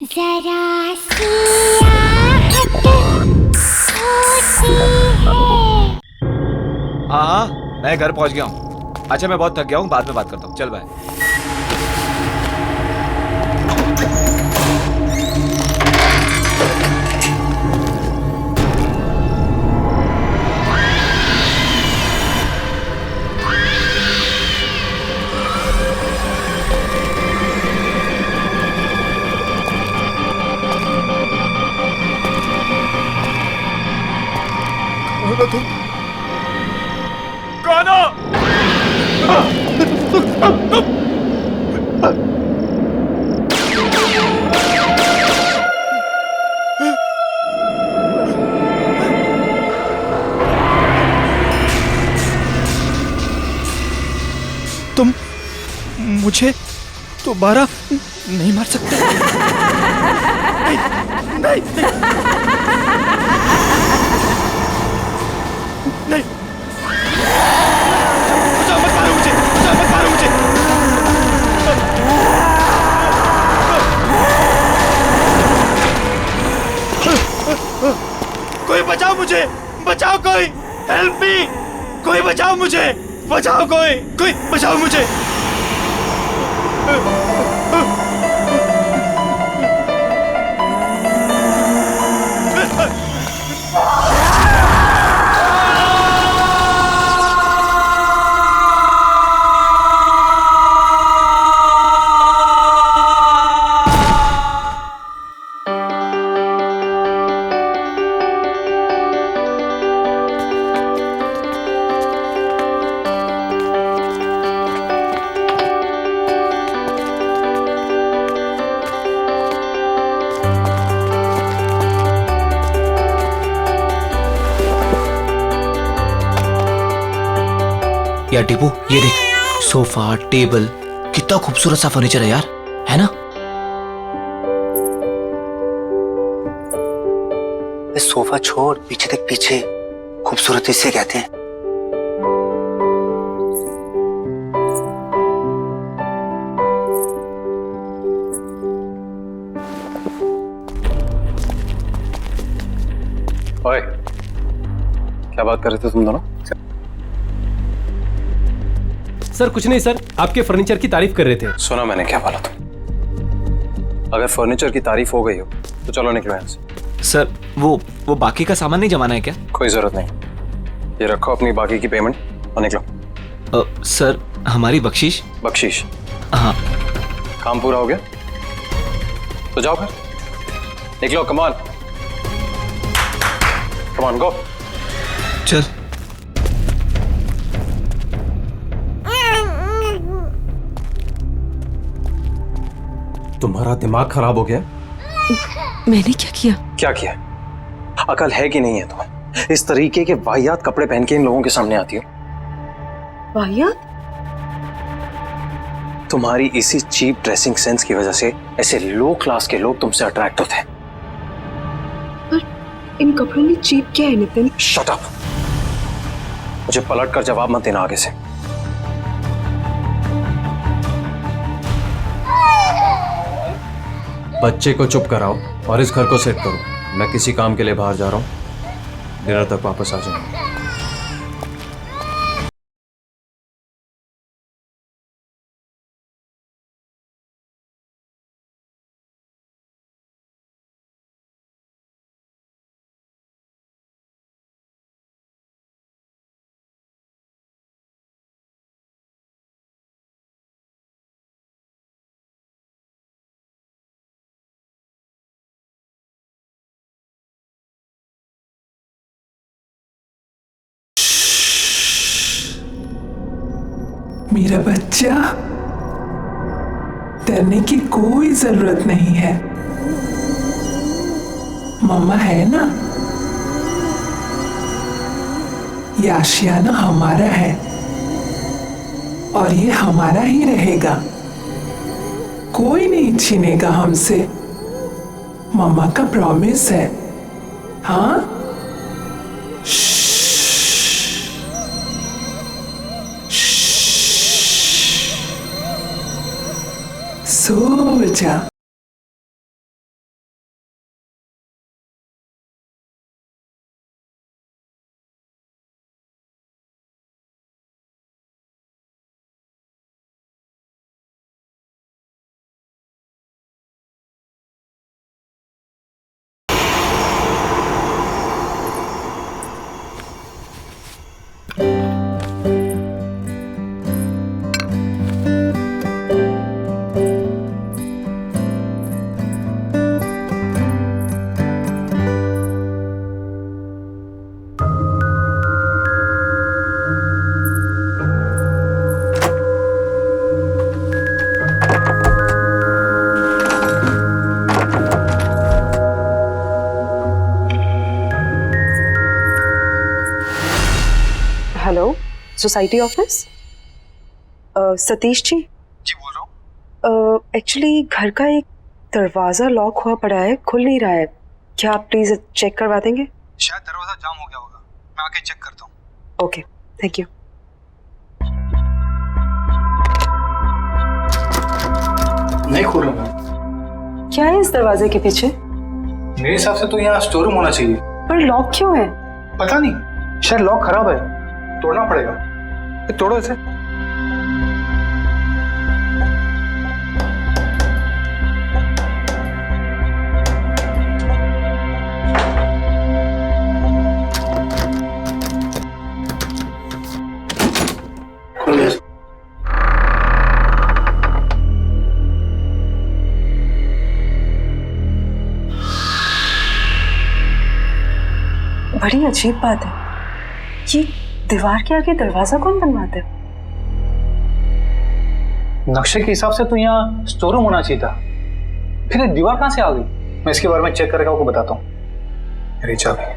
जरा सी आहट होती है। हाँ हाँ, मैं घर पहुंच गया हूँ। अच्छा, मैं बहुत थक गया हूँ, बाद में बात करता हूँ। चल बाय। कौन हो? तुम मुझे दोबारा नहीं मार सकते। नहीं, नहीं, नहीं, नहीं। बचाओ, मत मारो मुझे, बचाओ, मत मारो मुझे। कोई बचाओ मुझे, बचाओ कोई, हेल्प मी, कोई बचाओ मुझे, बचाओ कोई बचाओ मुझे। यार टीपू, ये देख, सोफा, टेबल, कितना खूबसूरत सा फर्नीचर है यार, है ना? सोफा छोड़, पीछे देख, पीछे खूबसूरती से कहते हैं। ओए, क्या बात कर रहे थे तुम दोनों? सर कुछ नहीं सर, आपके फर्नीचर की तारीफ कर रहे थे। सुना मैंने क्या बोला तुम? अगर फर्नीचर की तारीफ हो गई हो तो चलो निकलो यहाँ से। सर वो बाकी का सामान नहीं जमाना है क्या? कोई जरूरत नहीं, ये रखो अपनी बाकी की पेमेंट और निकलो। सर हमारी बख्शीश? बख्शीश? हाँ। काम पूरा हो गया तो जाओ फिर, निकलो। कमान कमान, गो। चल। तुम्हारा दिमाग खराब हो गया? मैंने क्या किया? क्या किया? अकल है कि नहीं है तुम्हें? इस तरीके के वाहियात कपड़े पहन के इन लोगों के सामने आती हो। वाहियात? तुम्हारी इसी चीप ड्रेसिंग सेंस की वजह से ऐसे लो क्लास के लोग तुमसे अट्रैक्ट होते हैं। पर इन कपड़ों में चीप क्या है नितिन? शट अप, मुझे पलट कर जवाब मत देना आगे से। बच्चे को चुप कराओ और इस घर को सेट करो। मैं किसी काम के लिए बाहर जा रहा हूँ, डिनर तक वापस आ जाऊंगा। मेरा बच्चा, डरने की कोई जरूरत नहीं है। मम्मा है ना, ये आशियाना हमारा है और ये हमारा ही रहेगा। कोई नहीं छीनेगा हमसे, मम्मा का प्रॉमिस है। हाँ, सो जा। Society office? सतीश जी बोल रहा हूँ। एक्चुअली घर का एक दरवाजा लॉक हुआ पड़ा है, खुल नहीं रहा है। क्या आप प्लीज चेक करवा देंगे? शायद दरवाजा जाम हो गया होगा, मैं आके चेक करता हूँ। Okay, thank you. नहीं खोल रहा मैं। क्या है इस दरवाजे के पीछे? मेरे हिसाब से तो यहाँ स्टोर रूम होना चाहिए। पर लॉक क्यों है? पता नहीं, शायद लॉक खराब है, तोड़ना पड़ेगा। ये तोड़ो इसे। बड़ी अजीब बात है, ये दीवार के आगे दरवाजा कौन बनवाता है? नक्शे के हिसाब से तो यहाँ स्टोर रूम होना चाहिए था, फिर ये दीवार कहाँ से आ गई? मैं इसके बारे में चेक करके आपको बताता हूँ। मेरी चाबी,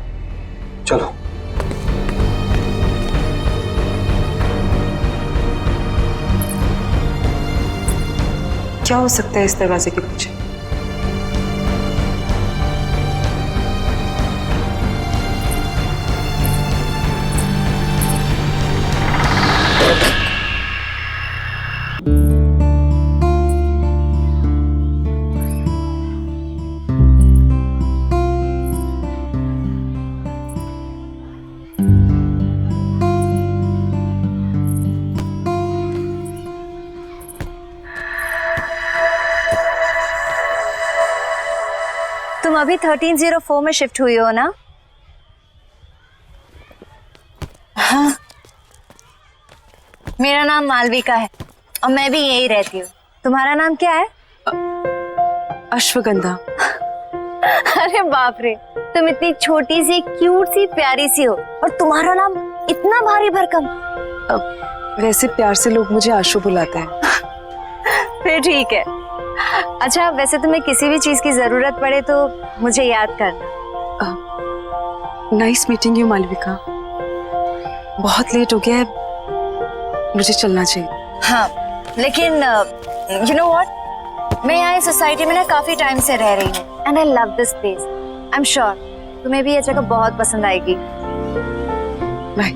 चलो। क्या हो सकता है इस दरवाजे के पीछे? तुम अभी 1304 में शिफ्ट हुई हो ना? हाँ। मेरा नाम मालविका है और मैं भी यही रहती हूँ। तुम्हारा नाम क्या है? अश्वगंधा। अरे बाप रे, तुम इतनी छोटी सी, क्यूट सी, प्यारी सी हो और तुम्हारा नाम इतना भारी भरकम। वैसे प्यार से लोग मुझे आशु बुलाते हैं। फिर ठीक है। अच्छा, वैसे तुम्हें किसी भी चीज की जरूरत पड़े तो मुझे याद करना। Nice meeting you Malvika. बहुत लेट हो गया है, मुझे चलना चाहिए। हाँ, लेकिन यू नो व्हाट, मैं यहाँ इस सोसाइटी में ना काफी टाइम से रह रही हूँ and I love this place. I am sure तुम्हें भी ये जगह बहुत पसंद आएगी। बाय।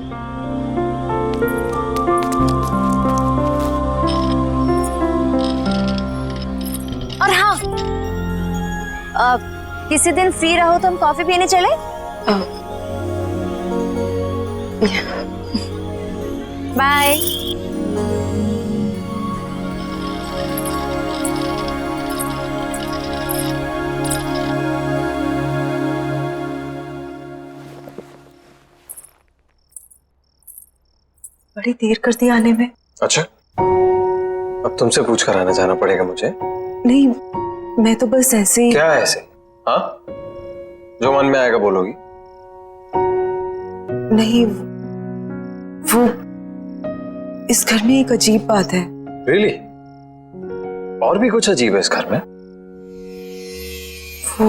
और हाँ, किसी दिन फ्री रहो तो हम कॉफी पीने चले? बाय। बड़ी देर कर दी आने में। अच्छा, अब तुमसे पूछ कर आना जाना पड़ेगा मुझे? नहीं, मैं तो बस ऐसे ही। क्या ऐसे? हाँ, जो मन में आएगा बोलोगी? नहीं, वो इस घर में एक अजीब बात है। Really? और भी कुछ अजीब है इस घर में? वो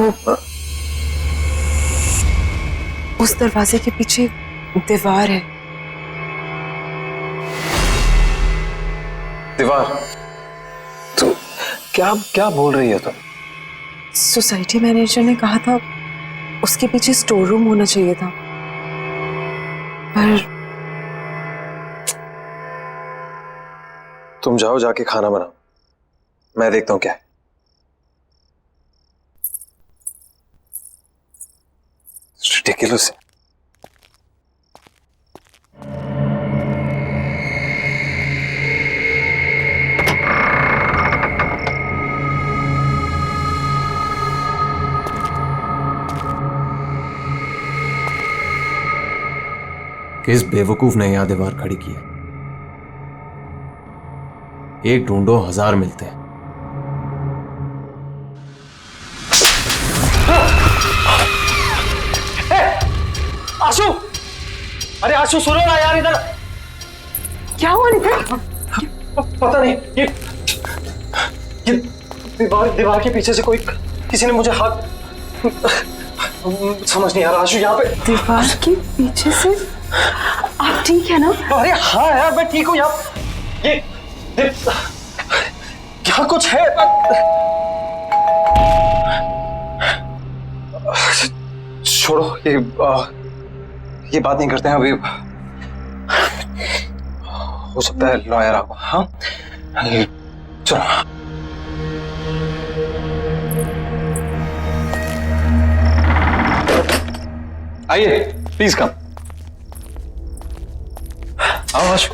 उस दरवाजे के पीछे दीवार है। दीवार? तो क्या क्या बोल रही है तुम? सोसाइटी मैनेजर ने कहा था उसके पीछे स्टोर रूम होना चाहिए था, पर तुम जाओ, जाके खाना बनाओ, मैं देखता हूं क्या है। Ridiculous. किस बेवकूफ ने यहां दीवार खड़ी की है? एक ढूंढो, 1000 मिलते हैं। आशु, अरे आशु सुनो ना यार, इधर क्या हुआ नितिन? पता नहीं, ये दीवार के पीछे से कोई, किसी ने मुझे हाथ, समझ नहीं आ रहा आशु। यहाँ पे दीवार के पीछे से आप ठीक है ना? अरे हाँ यार मैं ठीक हूँ यार। ये क्या कुछ है? छोड़ो ये बात नहीं करते हैं अभी। हो सकता है लॉयर आपको। हाँ चलो। आइए प्लीज कम। आओ आशु।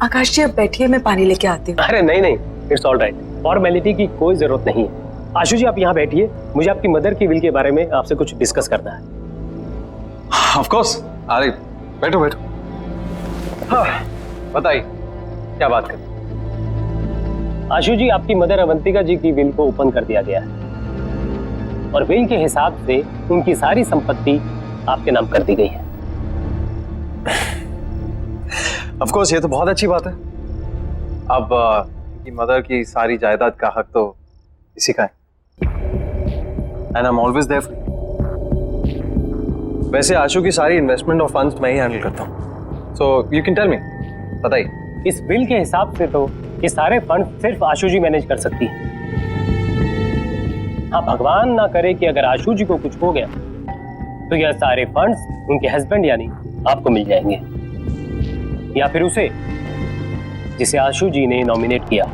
आकाश जी, अब बैठिए, मैं पानी लेके आती हूँ। अरे नहीं नहीं, इट्स ऑल राइट, फॉर्मेलिटी की कोई जरूरत नहीं है। आशु जी आप यहाँ बैठिए, मुझे आपकी मदर की विल के बारे में आपसे कुछ डिस्कस करना है। Of course. अरे बैठो बैठो। हाँ बताइए क्या बात कर। आशु जी, आपकी मदर अवंतिका जी की विल को ओपन कर दिया गया है और विल के हिसाब से उनकी सारी संपत्ति आपके नाम कर दी गई है। ऑफ कोर्स ये तो बहुत अच्छी बात है। अब की मदर की सारी जायदाद का हक तो इसी का है। And I am always there for you. वैसे आशु की सारी इन्वेस्टमेंट और फंड्स मैं ही हैंडल करता हूँ। So you can tell me, बताइए। इस विल के हिसाब से तो ये सारे फंड सिर्फ आशु जी मैनेज कर सकती है। हाँ, भगवान ना करे कि अगर आशु जी को कुछ हो गया तो यह सारे फंड्स उनके हस्बैंड यानी आपको मिल जाएंगे, या फिर उसे जिसे आशु जी ने नॉमिनेट किया।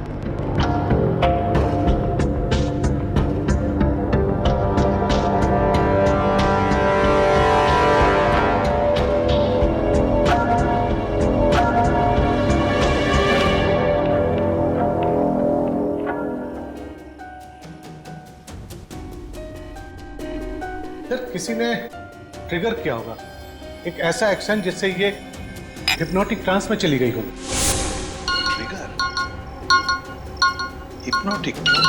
सर किसी ने ट्रिगर किया होगा एक ऐसा एक्शन जिससे ये हिप्नोटिक ट्रांस में चली गई हो। Trigger, hypnotic trance.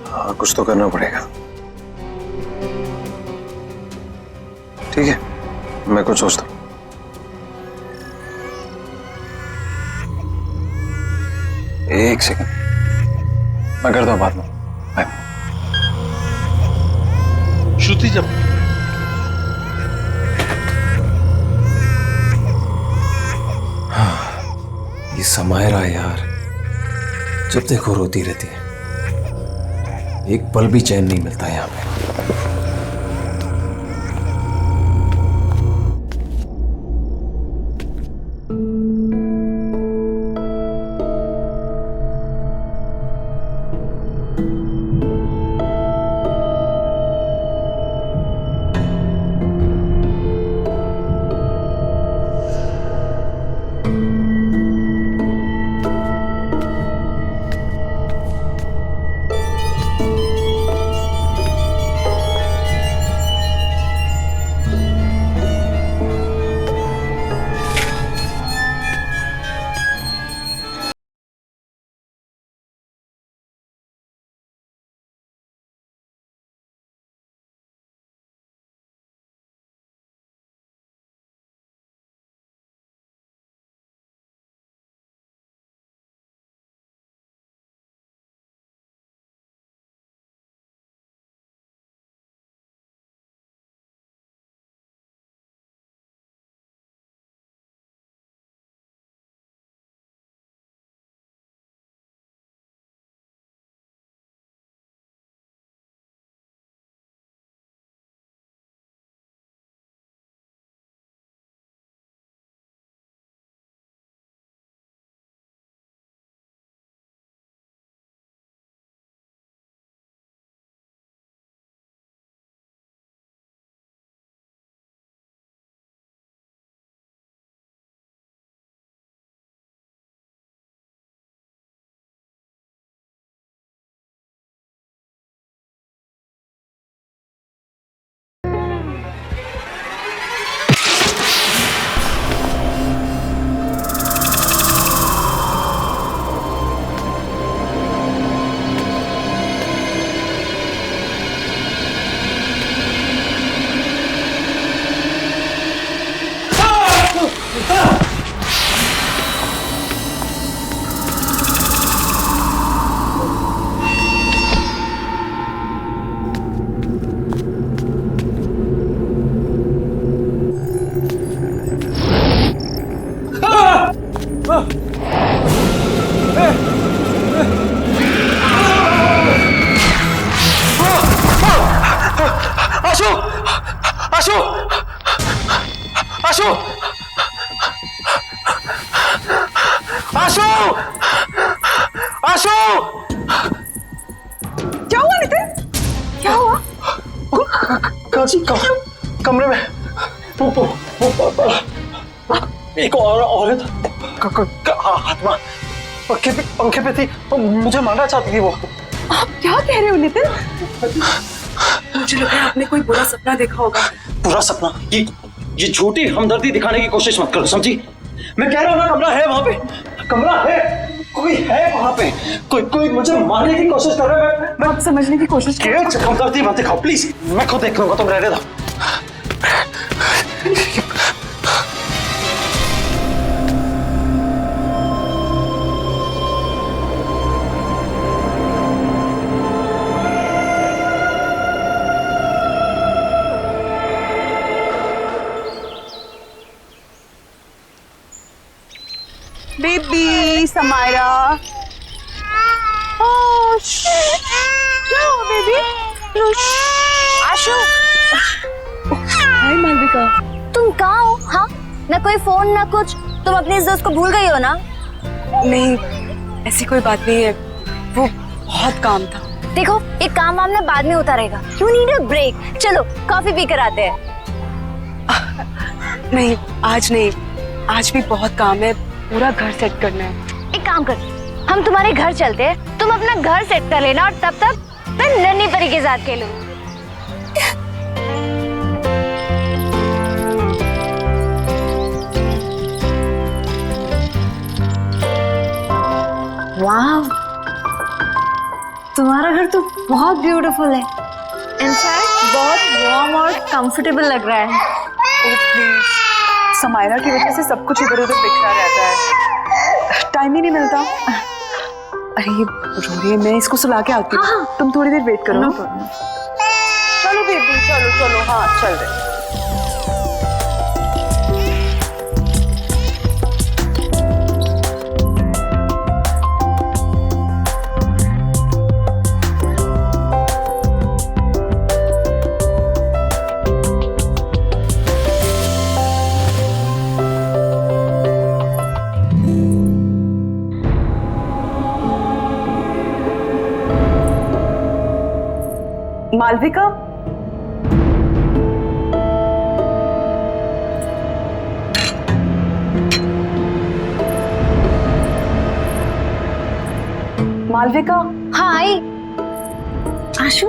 हाँ कुछ तो करना पड़ेगा। ठीक है, मैं कुछ सोचता हूँ। एक सेकंड, मैं करता हूँ बाद में। बाय। श्रुति जब ये समायरा यार, जब देखो रोती रहती है, एक पल भी चैन नहीं मिलता यहाँ पे। आशु आशु आशु आशु आशु क्या हुआ नितिन? क्या हुआ? कमरे में एक औरत आत्मा पंखे पे थी, मुझे मारना चाहती थी वो। आप क्या कह रहे हो नितिन? मुझे लग रहा है आपने कोई बुरा सपना देखा होगा। बुरा सपना? ये झूठी हमदर्दी दिखाने की कोशिश मत करो, समझी? मैं कह रहा हूँ ना, कमरा है वहां पे, कमरा है, कोई है वहां पे, कोई मुझे मारने की कोशिश कर रहा है। मैं आप समझने की कोशिश करो। हमदर्दी मत दिखाओ प्लीज, मैं खुद देख लूंगा, तुम रहने दो। बेबी समायरा, बेबी आशु, हाय मालविका। तुम कहाँ हो? हाँ, ना कोई फोन ना कुछ। तुम अपनी इस दोस्त को भूल गई हो ना? नहीं, ऐसी कोई बात नहीं है, वो बहुत काम था। देखो, एक काम वाम ना बाद में होता रहेगा। You need a break. चलो कॉफी पी कर आते हैं। नहीं, आज नहीं, आज भी बहुत काम है, पूरा घर सेट करना है। एक काम कर, हम तुम्हारे घर चलते हैं, तुम अपना घर सेट कर लेना और तब तक मैं नन्ही परी के साथ खेलूं। वाह, तुम्हारा घर तो बहुत ब्यूटीफुल है। इनफैक्ट बहुत वार्म और कंफर्टेबल लग रहा है। समायरा की वजह से सब कुछ इधर उधर बिखरा रहता है, टाइम ही नहीं मिलता। अरे ये रो रही है, मैं इसको सुला के आती हूँ। हाँ। तुम थोड़ी देर वेट करो। चलो बेबी, चलो चलो, हाँ चल रहे। मालविका, मालविका। हाँ आई। आशु,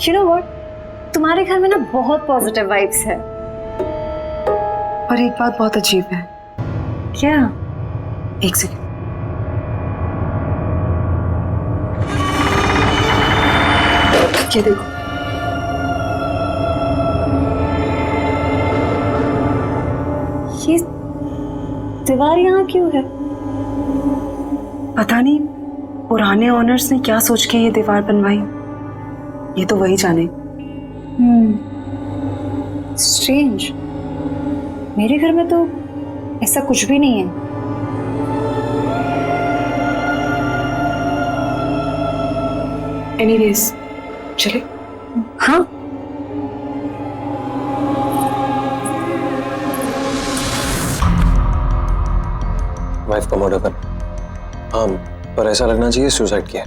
यू नो व्हाट, तुम्हारे घर में ना बहुत पॉजिटिव वाइब्स है। पर एक बात बहुत अजीब है। क्या? एक सेकंड। ये देखो, ये दीवार यहाँ क्यों है? पता नहीं पुराने ओनर्स ने क्या सोच के ये दीवार बनवाई, ये तो वही जाने। स्ट्रेंज, मेरे घर में तो ऐसा कुछ भी नहीं है। एनीवेज, चले। हाँ, वाइफ का मर्डर कर। हाँ, पर ऐसा लगना चाहिए सुसाइड किया।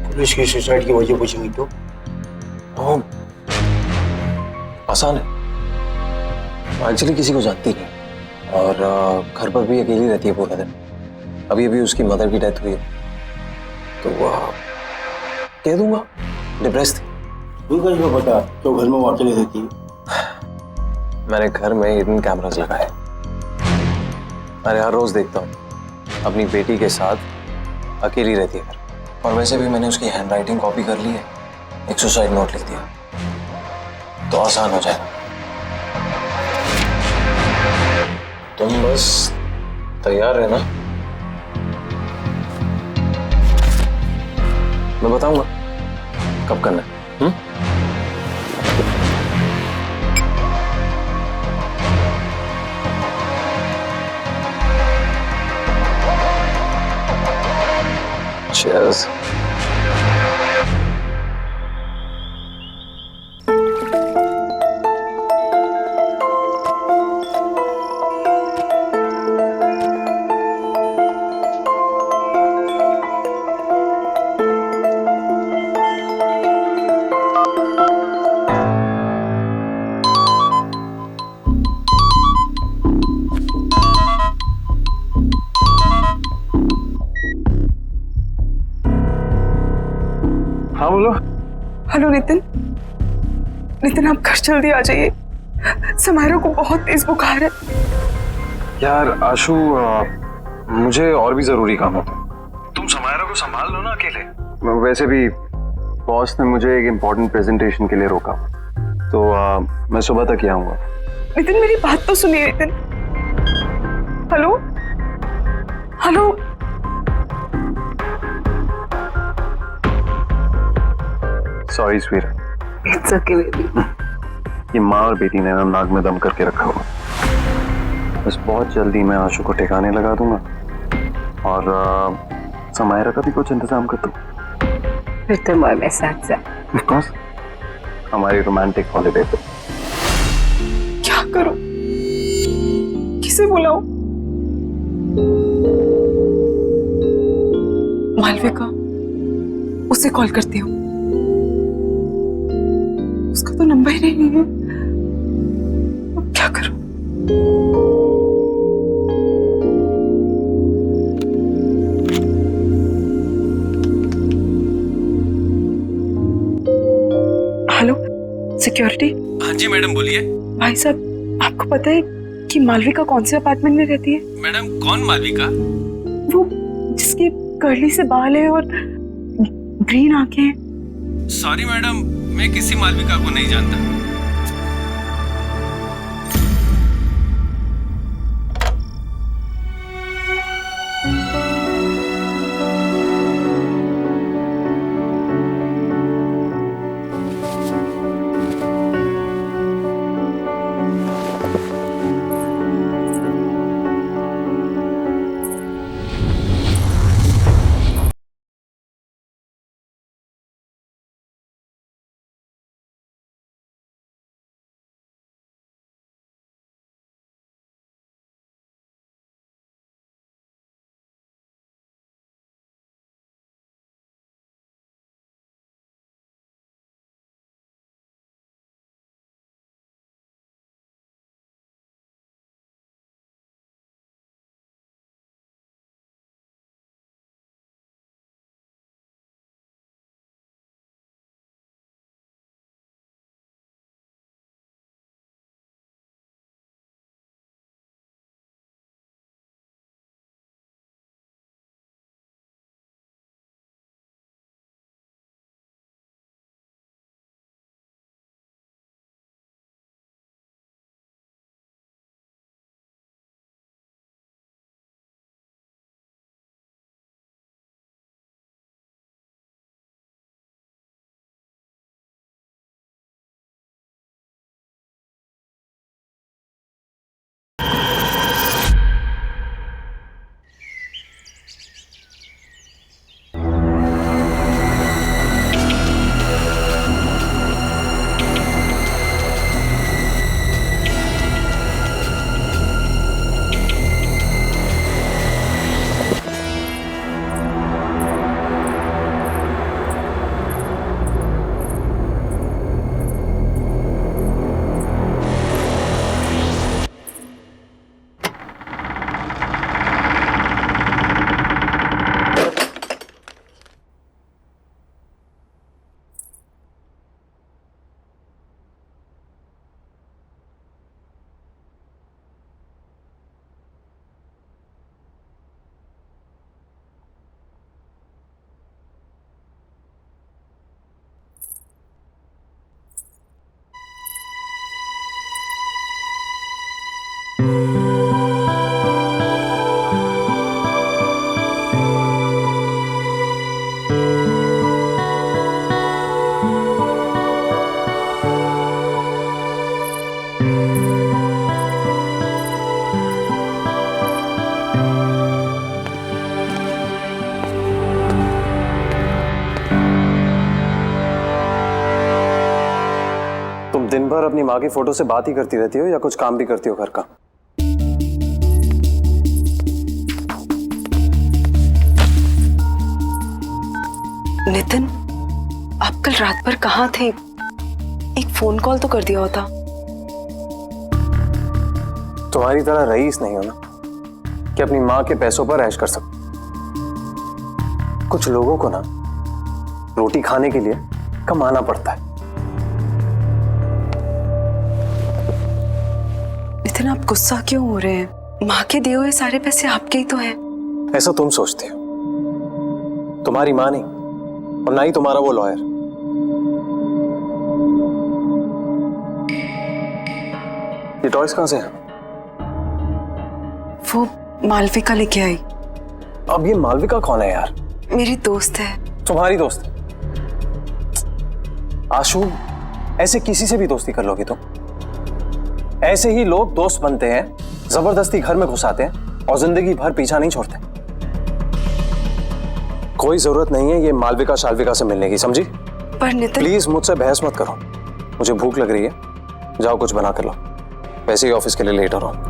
पुलिस की सुसाइड की वजह पूछेंगी तो? आसान है, एक्चुअली किसी को जानती नहीं और घर पर भी अकेली रहती है पूरा दिन। अभी अभी उसकी मदर की डेथ हुई है, तो कह दूंगा डिप्रेस थी। तू कैसे पता तो घर में वो अकेले रहती है? मैंने घर में हिडन कैमरास लगाए, अरे हर रोज देखता हूँ अपनी बेटी के साथ अकेली रहती है घर। और वैसे भी मैंने उसकी हैंडराइटिंग कॉपी कर ली है, एक सुसाइड नोट लिख दिया, तो आसान हो जाएगा। तुम बस तैयार रहना, मैं बताऊंगा कब करना है। Cheers. हाँ बोलो। हेलो नितिन। नितिन आप घर जल्दी आ जाइए, समायरा को बहुत तेज बुखार है। यार आशु, मुझे और भी जरूरी काम होता है। तुम समायरा को संभाल लो ना अकेले। वैसे भी बॉस ने मुझे एक इम्पोर्टेंट प्रेजेंटेशन के लिए रोका, तो मैं सुबह तक ही आऊंगा। नितिन मेरी बात तो सुनिए Nitin. Hello hello. Sorry sweet. It's okay baby. ये माँ और बेटी ने ना नाक में दम करके रखा हुआ। बस बहुत जल्दी मैं आशु को ठिकाने लगा दूंगा और समायरा का भी कुछ इंतजाम कर दूं। फिर तुम और मैं साथ साथ। Of course, हमारी रोमांटिक हॉलिडे पे। क्या करूं, किसे बुलाऊं? मालविका, उसे कॉल करती हूँ। उसका तो नंबर ही नहीं है। अब क्या करूं? Hello security. हाँ जी मैडम बोलिए। भाई साहब, आपको पता है कि मालविका कौन से अपार्टमेंट में रहती है? मैडम कौन मालविका? वो जिसकी कर्ली से बाल है और ग्रीन आंखें हैं। सॉरी मैडम, मैं किसी मालविका को नहीं जानता। दिन भर अपनी माँ की फोटो से बात ही करती रहती हो या कुछ काम भी करती हो घर का? नितिन, आप कल रात भर कहाँ थे? एक फोन कॉल तो कर दिया होता। तुम्हारी तरह रईस नहीं हो ना कि अपनी माँ के पैसों पर ऐश कर सको। कुछ लोगों को ना रोटी खाने के लिए कमाना पड़ता है। नितिन, आप गुस्सा क्यों हो रहे हैं? माँ के दिए हुए सारे पैसे आपके ही तो हैं। ऐसा तुम सोचते हो, तुम्हारी माँ नहीं और ना ही तुम्हारा वो लॉयर। ये टॉयज कहां से हैं? वो मालविका लेके आई। अब ये मालविका कौन है यार? मेरी दोस्त है। तुम्हारी दोस्त? आशु, ऐसे किसी से भी दोस्ती कर लोगे तुम? ऐसे ही लोग दोस्त बनते हैं, जबरदस्ती घर में घुसाते हैं और जिंदगी भर पीछा नहीं छोड़ते। कोई जरूरत नहीं है ये मालविका शालविका से मिलने की, समझी? पर नितिन, प्लीज मुझसे बहस मत करो। मुझे भूख लग रही है, जाओ कुछ बना कर लो। वैसे ही ऑफिस के लिए लेट हो रहा हूं।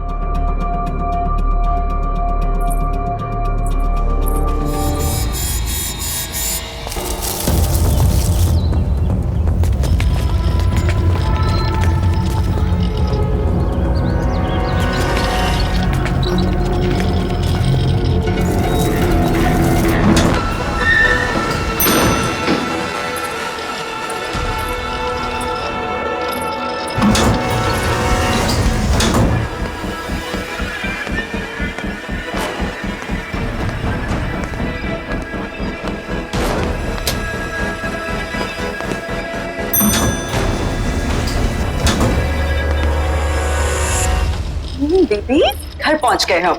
बेबी, घर पहुंच गए हम।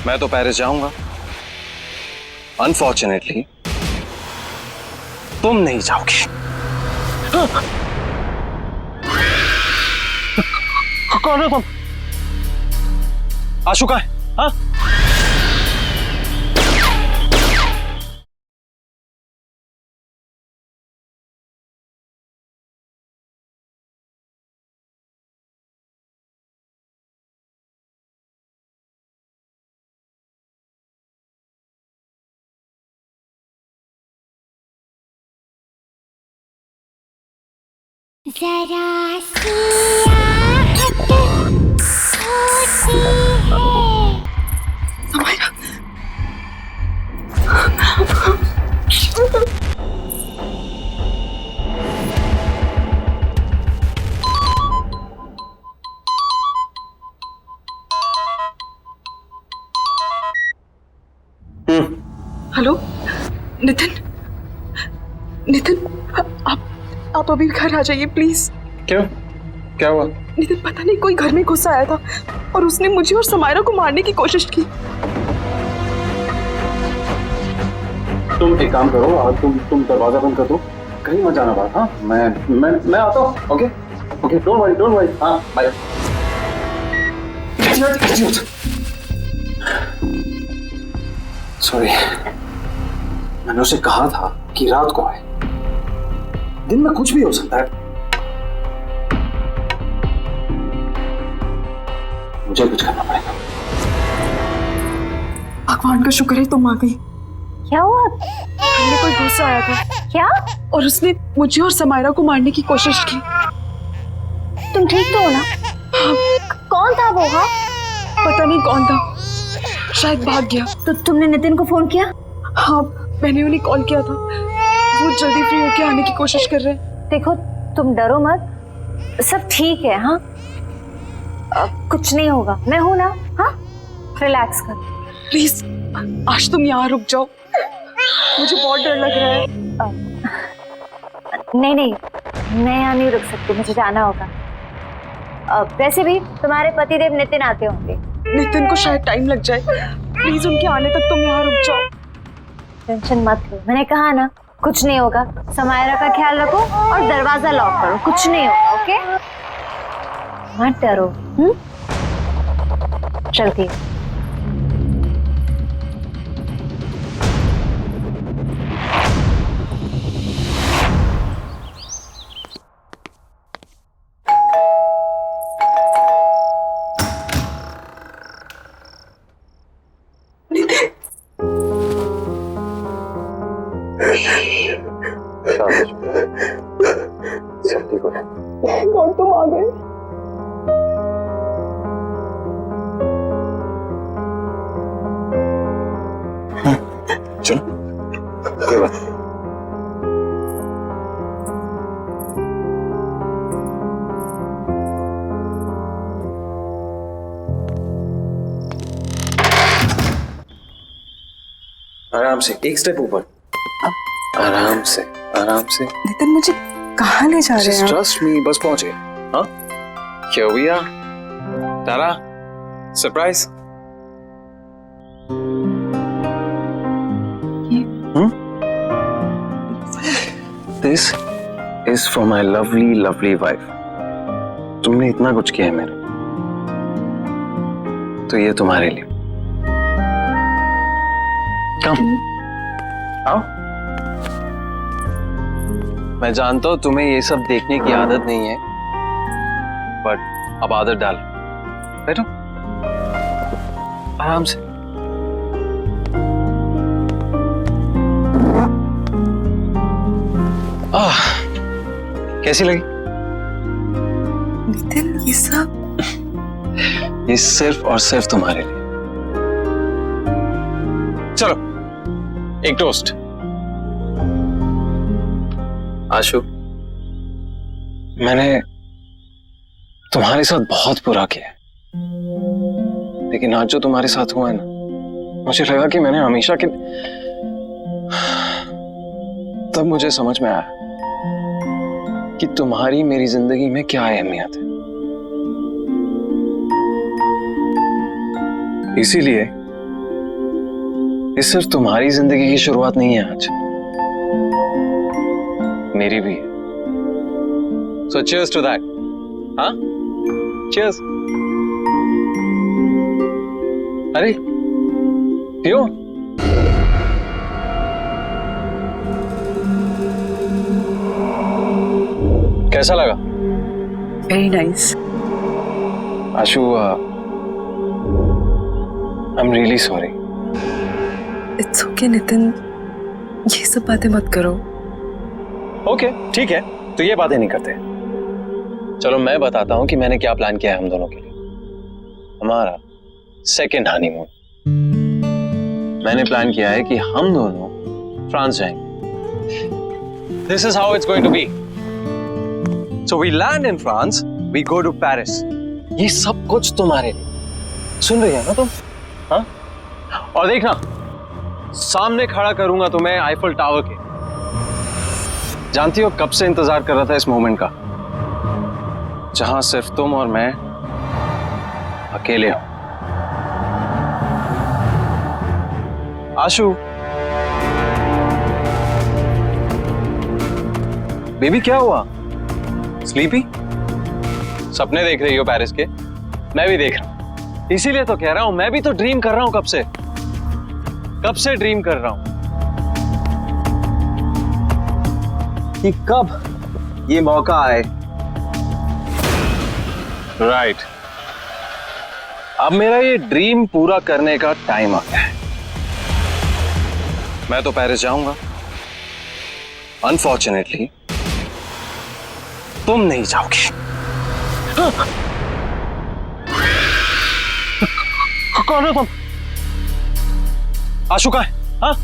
मैं तो पेरिस जाऊंगा। अनफॉर्चुनेटली तुम नहीं जाओगे। कौन हो तुम? आशु कहाँ है? हाँ? जरा सी आहट होती है। हेलो नितिन, नितिन, आप अभी घर आ जाइए प्लीज। क्यों? क्या हुआ? नितिन, पता नहीं कोई घर में घुस आया था और उसने मुझे और समायरा को मारने की कोशिश की। तुम एक काम करो, तुम दरवाजा बंद कर दो, कहीं मत जाना बाहर। हाँ, मैं आता हूँ। Okay okay, don't worry. हाँ, बाय। सॉरी, मैंने उसे कहा था कि रात को आए। दिन में कुछ भी हो सकता है। मुझे कुछ करना पड़ेगा। भगवान का शुक्र है तुम आ गई। क्या हुआ? हमने कोई घुस आया था। क्या? और उसने मुझे और समायरा को मारने की कोशिश की। तुम ठीक तो हो ना? हाँ। कौन था वो? हाँ, पता नहीं कौन था, शायद भाग गया। तो तुमने नितिन को फोन किया? हाँ, मैंने उन्हें कॉल किया था, वो जल्दी फ्री होके आने की कोशिश कर रहे हैं। देखो तुम डरो मत, सब ठीक है। हाँ कुछ नहीं होगा, मैं हूं ना। हाँ रिलैक्स कर। प्लीज आज तुम यहाँ रुक जाओ, मुझे बहुत डर लग रहा है। नहीं नहीं, मैं यहाँ नहीं रुक सकती, मुझे जाना होगा। वैसे भी तुम्हारे पतिदेव नितिन आते होंगे। नितिन को शायद टाइम लग जाए, प्लीज उनके आने तक तुम यहाँ रुक जाओ। टेंशन मत लो, मैंने कहा ना कुछ नहीं होगा। समायरा का ख्याल रखो और दरवाजा लॉक करो, कुछ नहीं होगा। ओके मत डरो। चलती हूँ। सब ठीक हो जाए। कौन तुम आ गए? चलो ये बात। आराम से, एक स्टेप ऊपर। आराम से आराम से। नितिन मुझे कहाँ ले जा रहे हैं? ट्रस्ट मी, बस पहुंचे। हाँ क्या भैया तारा surprise. This is for my lovely lovely wife. तुमने इतना कुछ किया है मेरे, तो ये तुम्हारे लिए। कम आओ। मैं जानता हूं तुम्हें ये सब देखने की आदत नहीं है, बट अब आदत डाल। बैठो आराम से। कैसी लगी? नितिन ये सब, ये सिर्फ और सिर्फ तुम्हारे लिए। चलो एक टोस्ट। आशु, मैंने तुम्हारे साथ बहुत बुरा किया, लेकिन आज जो तुम्हारे साथ हुआ है ना, मुझे लगा कि मैंने हमेशा के, तब मुझे समझ में आया कि तुम्हारी मेरी जिंदगी में क्या अहमियत है। इसीलिए ये सिर्फ तुम्हारी जिंदगी की शुरुआत नहीं है आज, मेरी भी है। So cheers to that. हाँ? Cheers. अरे पियो। कैसा लगा? Very nice. Ashu, I'm really sorry. It's okay Nitin, ये सब बातें मत करो। ओके ठीक है, तो ये बातें नहीं करते। चलो मैं बताता हूं कि मैंने क्या प्लान किया है हम दोनों के लिए। हमारा सेकेंड हनीमून। मैंने प्लान किया है कि हम दोनों फ्रांस जाएंगे। This is how it's going to be. So we land in France, we go to Paris. ये सब कुछ तुम्हारे लिए। सुन रही है ना तुम? हाँ? और देखना, सामने खड़ा करूंगा तुम्हें आईफल टावर के। जानती हो कब से इंतजार कर रहा था इस मोमेंट का, जहां सिर्फ तुम और मैं अकेले हो। आशु, बेबी क्या हुआ? स्लीपी? सपने देख रही हो पेरिस के? मैं भी देख रहा हूं, इसीलिए तो कह रहा हूं, मैं भी तो ड्रीम कर रहा हूं। कब से ड्रीम कर रहा हूं कि कब ये मौका आए। राइट, अब मेरा ये ड्रीम पूरा करने का टाइम आ गया है। मैं तो पेरिस जाऊंगा, अनफॉर्चुनेटली तुम नहीं जाओगे। कौन? आशु का है? हाँ?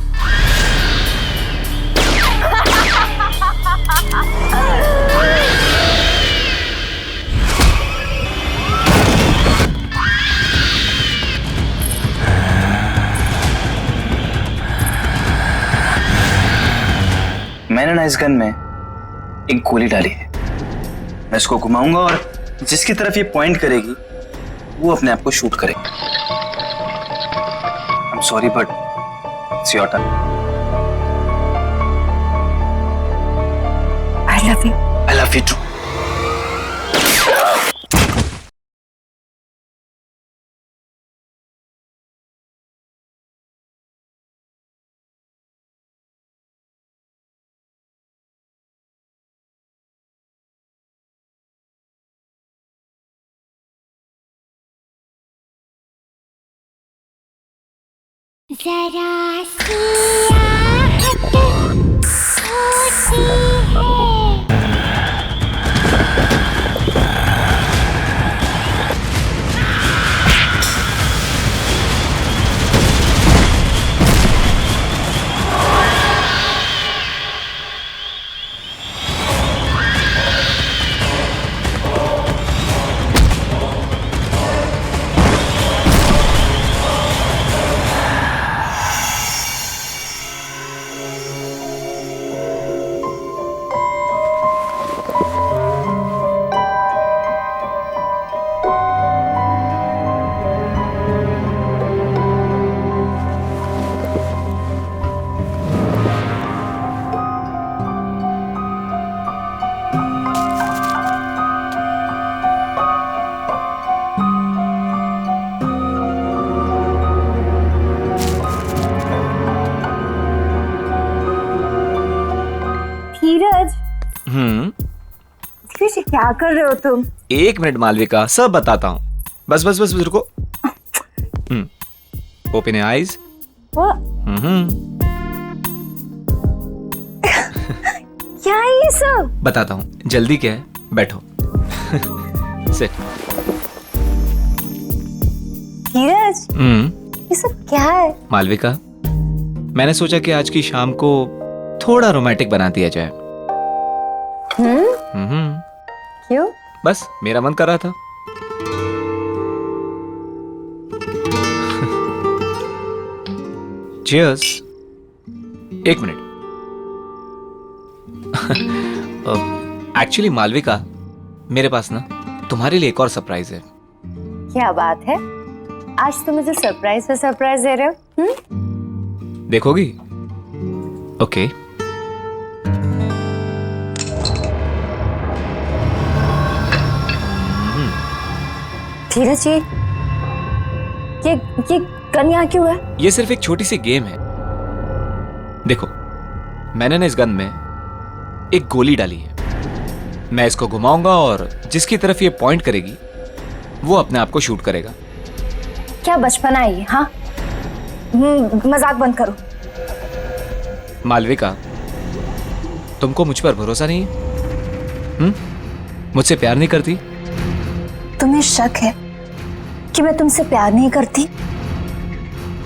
मैंने ना इस गन में एक गोली डाली है। मैं इसको घुमाऊंगा और जिसकी तरफ ये पॉइंट करेगी वो अपने आप को शूट करेगा। I am sorry but it's your turn. I love you. I love you too. जरा सी आहट होती है। धीरज क्या कर रहे हो तुम? 1 मिनट मालविका, सब बताता हूँ। बस बस बस रुको। Open your eyes. क्या है ये सब? बताता हूँ, जल्दी क्या है, बैठो। सिट। धीरज ये सब क्या है? मालविका, मैंने सोचा कि आज की शाम को थोड़ा रोमांटिक बना दिया जाए। क्यों? बस मेरा मन कर रहा था। चीयर्स। 1 मिनट। एक्चुअली मालविका, मेरे पास ना तुम्हारे लिए एक और सरप्राइज है। क्या बात है? आज तुम मुझे सरप्राइज पे सरप्राइज दे रहे हो? देखोगी? ओके। धीरज ये गन यहाँ क्यों है? ये सिर्फ एक छोटी सी गेम है। देखो, मैंने ना इस गन में एक गोली डाली है। मैं इसको घुमाऊंगा और जिसकी तरफ ये पॉइंट करेगी वो अपने आप को शूट करेगा। क्या बचपना है ये? हाँ, मजाक बंद करो। मालविका, तुमको मुझ पर भरोसा नहीं है? मुझसे प्यार नहीं करती? तुम्हें शक है कि मैं तुमसे प्यार नहीं करती?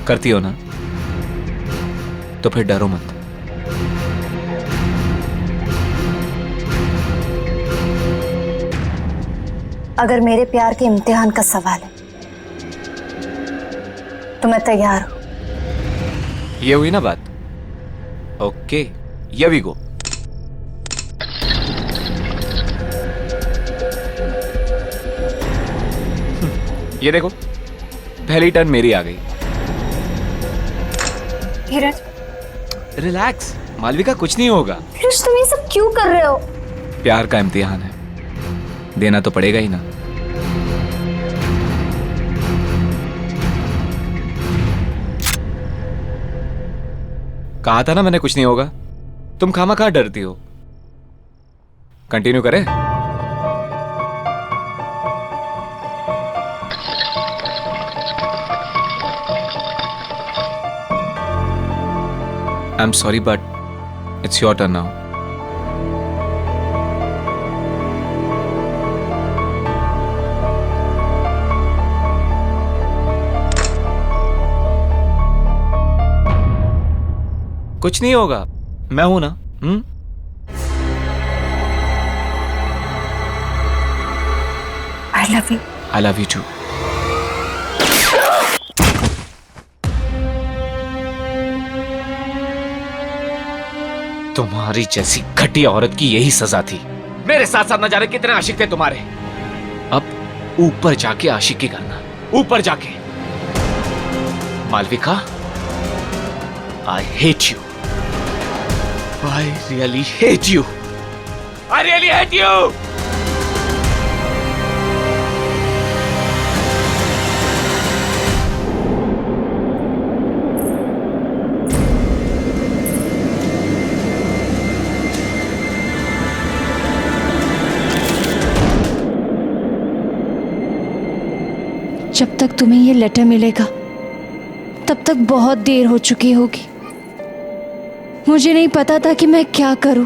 करती हो ना? तो फिर डरो मत। अगर मेरे प्यार के इम्तिहान का सवाल है तो मैं तैयार हूं। ये हुई ना बात? Okay, here we go. ये देखो, पहली टर्न मेरी आ गई। धीरज, रिलैक्स मालविका, कुछ नहीं होगा। धीरज, तुम ये सब क्यों कर रहे हो? प्यार का इम्तिहान है, देना तो पड़ेगा ही ना। कहा था ना मैंने कुछ नहीं होगा। तुम खामखा डरती हो। कंटिन्यू करें? I'm sorry, but it's your turn now. कुछ नहीं होगा, मैं हूं ना। I love you. I love you too. तुम्हारी जैसी घटिया औरत की यही सजा थी। मेरे साथ साथ न जाने कितने आशिक थे तुम्हारे। अब ऊपर जाके आशिकी करना, ऊपर जाके। Malvika, I hate you. I really hate you. I really hate you. जब तक तुम्हें ये लेटर मिलेगा तब तक बहुत देर हो चुकी होगी। मुझे नहीं पता था कि मैं क्या करूं।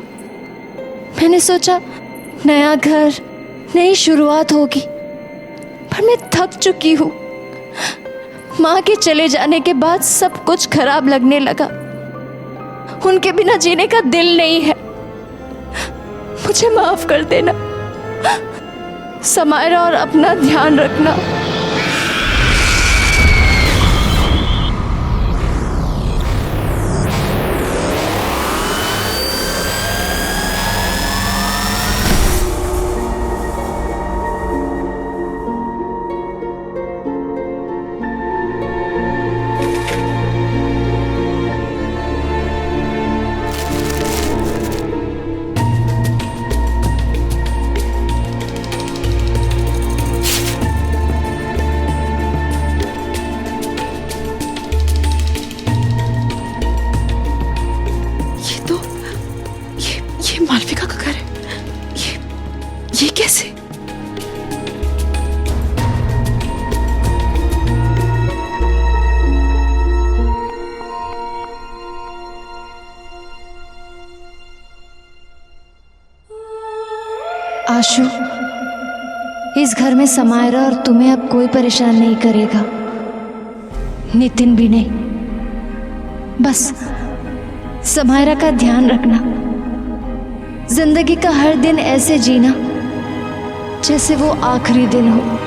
मैंने सोचा नया घर, नई शुरुआत होगी, पर मैं थक चुकी हूं। माँ के चले जाने के बाद सब कुछ खराब लगने लगा। उनके बिना जीने का दिल नहीं है। मुझे माफ कर देना समायरा, और अपना ध्यान रखना। मालविका का घर है। ये कैसे? आशु, इस घर में समायरा और तुम्हें अब कोई परेशान नहीं करेगा, नितिन भी नहीं। बस समायरा का ध्यान रखना। जिंदगी का हर दिन ऐसे जीना जैसे वो आखिरी दिन हो।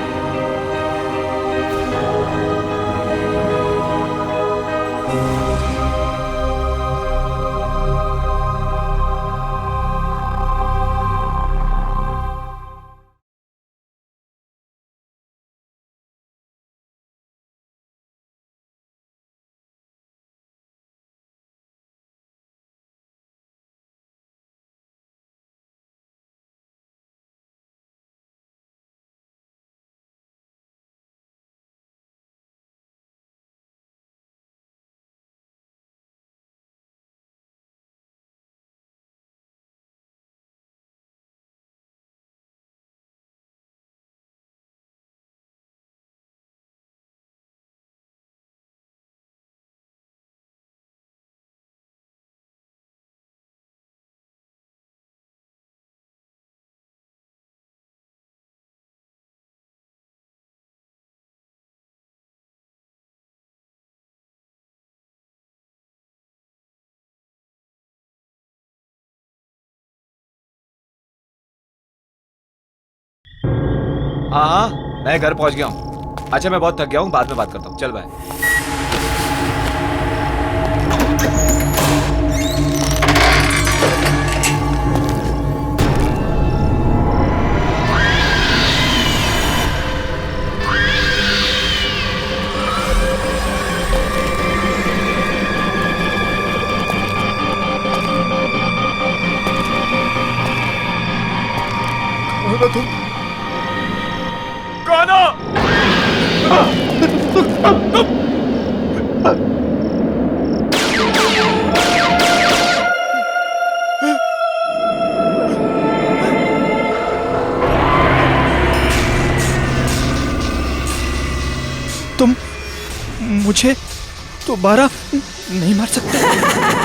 हाँ, मैं घर पहुंच गया हूँ। अच्छा, मैं बहुत थक गया हूँ, बाद में बात करता हूँ। चल बाय। तुम मुझे दोबारा नहीं मार सकते।